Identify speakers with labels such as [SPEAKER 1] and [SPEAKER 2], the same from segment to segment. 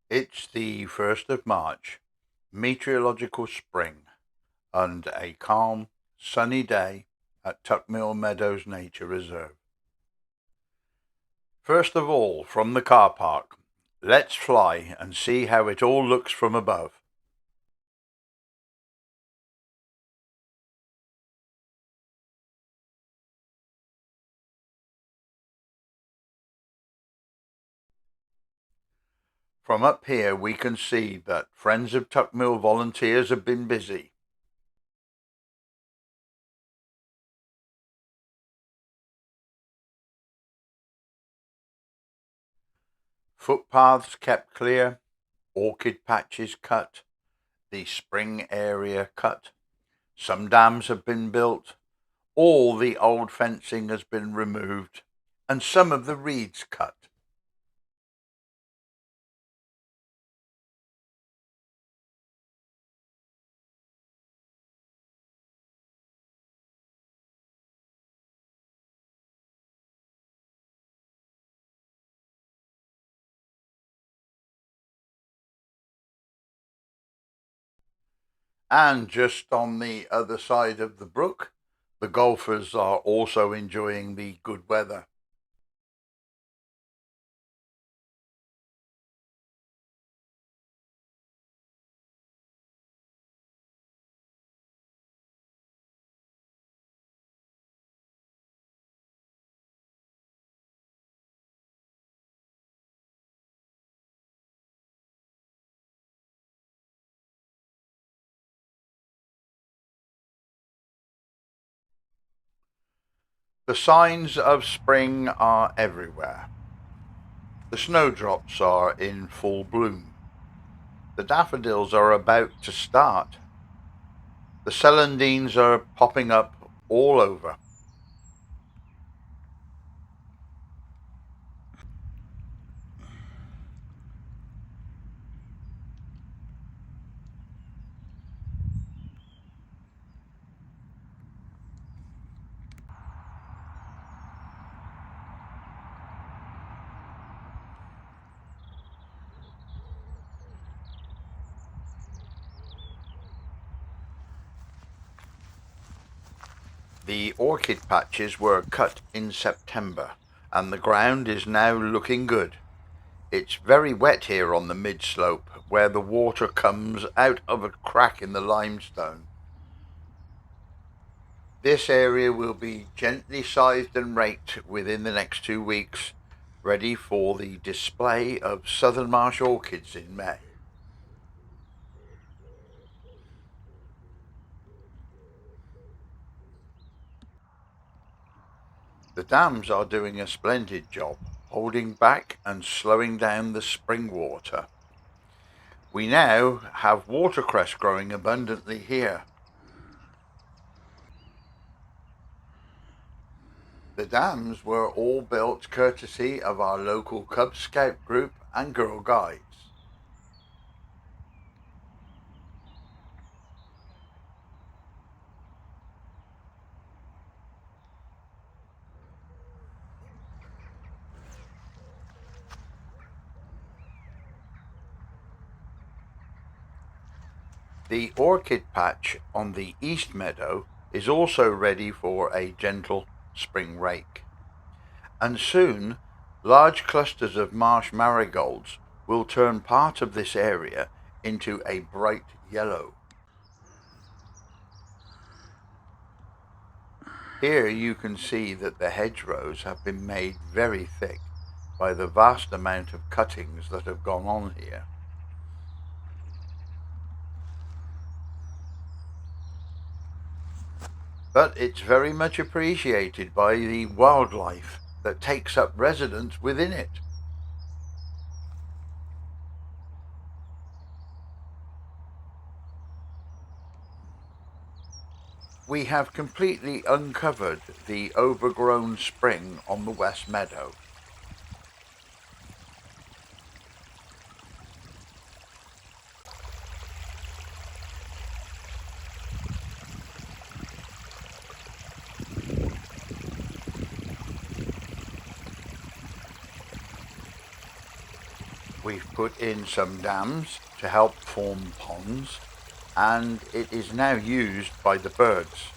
[SPEAKER 1] It's the 1st of March, meteorological spring, and a calm, sunny day at Tuckmill Meadows Nature Reserve. First of all, from the car park, let's fly and see how it all looks from above. From up here we can see that Friends of Tuckmill volunteers have been busy. Footpaths kept clear, orchid patches cut, the spring area cut. Some dams have been built, all the old fencing has been removed, and some of the reeds cut. And just on the other side of the brook, the golfers are also enjoying the good weather. The signs of spring are everywhere. The snowdrops are in full bloom. The daffodils are about to start. The celandines are popping up all over. The orchid patches were cut in September, and the ground is now looking good. It's very wet here on the mid-slope, where the water comes out of a crack in the limestone. This area will be gently sized and raked within the next 2 weeks, ready for the display of southern marsh orchids in May. The dams are doing a splendid job, holding back and slowing down the spring water. We now have watercress growing abundantly here. The dams were all built courtesy of our local Cub Scout group and Girl Guides. The orchid patch on the east meadow is also ready for a gentle spring rake. And soon, large clusters of marsh marigolds will turn part of this area into a bright yellow. Here you can see that the hedgerows have been made very thick by the vast amount of cuttings that have gone on here. But it's very much appreciated by the wildlife that takes up residence within it. We have completely uncovered the overgrown spring on the west meadow. We've put in some dams to help form ponds, and it is now used by the birds.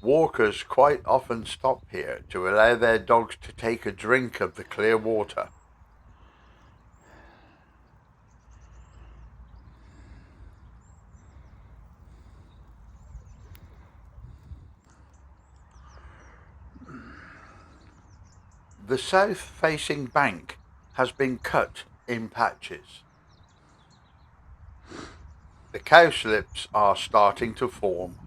[SPEAKER 1] Walkers quite often stop here to allow their dogs to take a drink of the clear water. The south-facing bank has been cut in patches. The cowslips are starting to form.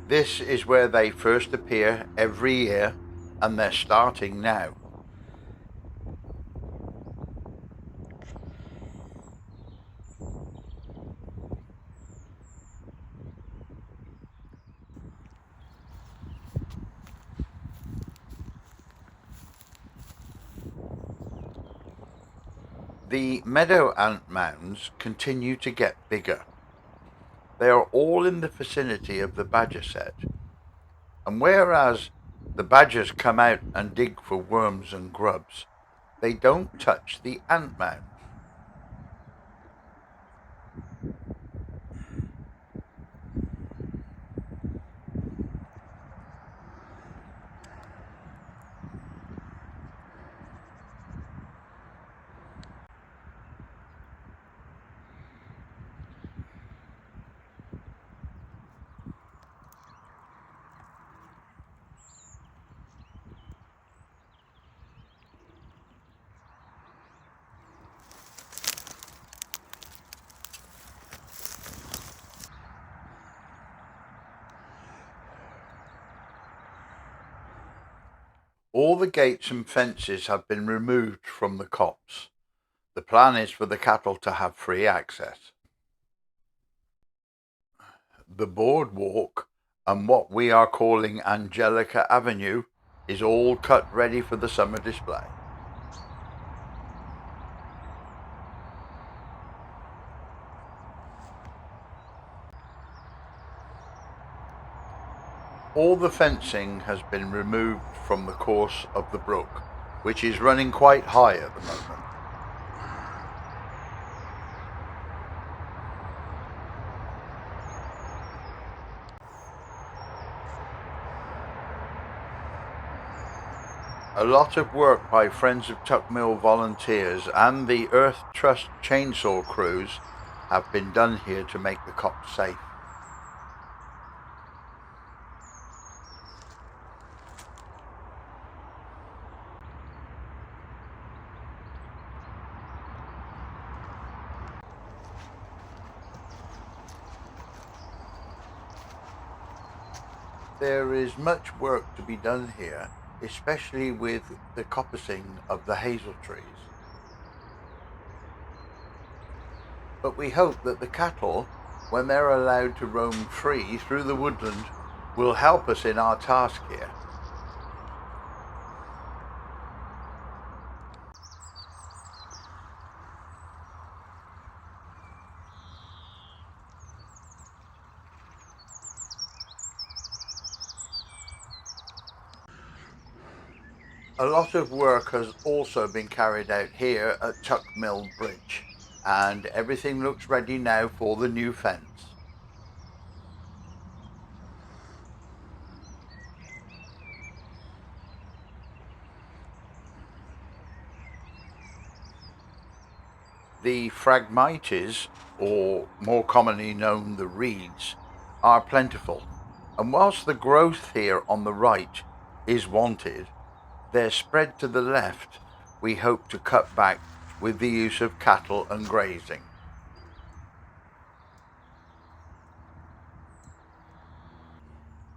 [SPEAKER 1] This is where they first appear every year, and they're starting now. The meadow ant mounds continue to get bigger. They are all in the vicinity of the badger set, and whereas the badgers come out and dig for worms and grubs, they don't touch the ant mound. All the gates and fences have been removed from the copse. The plan is for the cattle to have free access. The boardwalk and what we are calling Angelica Avenue is all cut ready for the summer display. All the fencing has been removed from the course of the brook, which is running quite high at the moment. A lot of work by Friends of Tuckmill volunteers and the Earth Trust chainsaw crews have been done here to make the copse safe. There is much work to be done here, especially with the coppicing of the hazel trees. But we hope that the cattle, when they're allowed to roam free through the woodland, will help us in our task here. A lot of work has also been carried out here at Tuckmill Bridge, and everything looks ready now for the new fence. The Phragmites, or more commonly known the reeds, are plentiful, and whilst the growth here on the right is wanted, their spread to the left we hope to cut back with the use of cattle and grazing.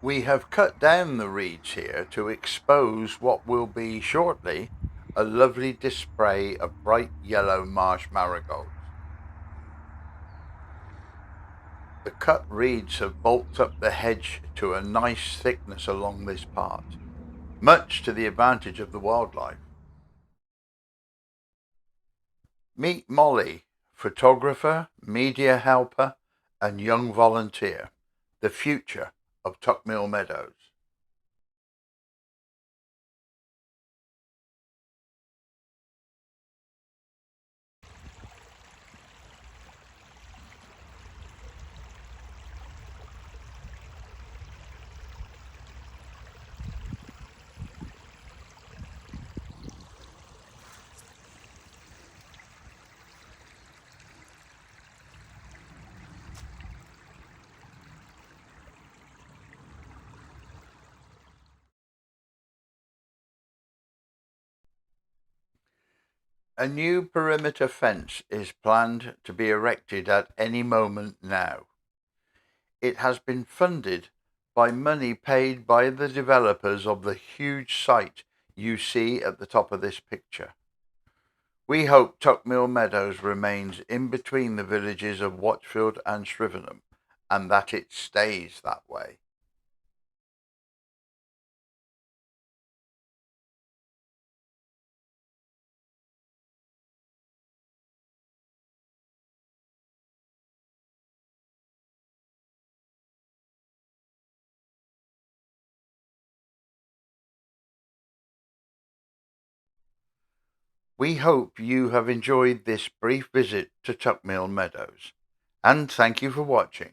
[SPEAKER 1] We have cut down the reeds here to expose what will be shortly a lovely display of bright yellow marsh marigolds. The cut reeds have bulked up the hedge to a nice thickness along this part, much to the advantage of the wildlife. Meet Molly, photographer, media helper, and young volunteer, the future of Tuckmill Meadows. A new perimeter fence is planned to be erected at any moment now. It has been funded by money paid by the developers of the huge site you see at the top of this picture. We hope Tuckmill Meadows remains in between the villages of Watchfield and Shrivenham, and that it stays that way. We hope you have enjoyed this brief visit to Tuckmill Meadows, and thank you for watching.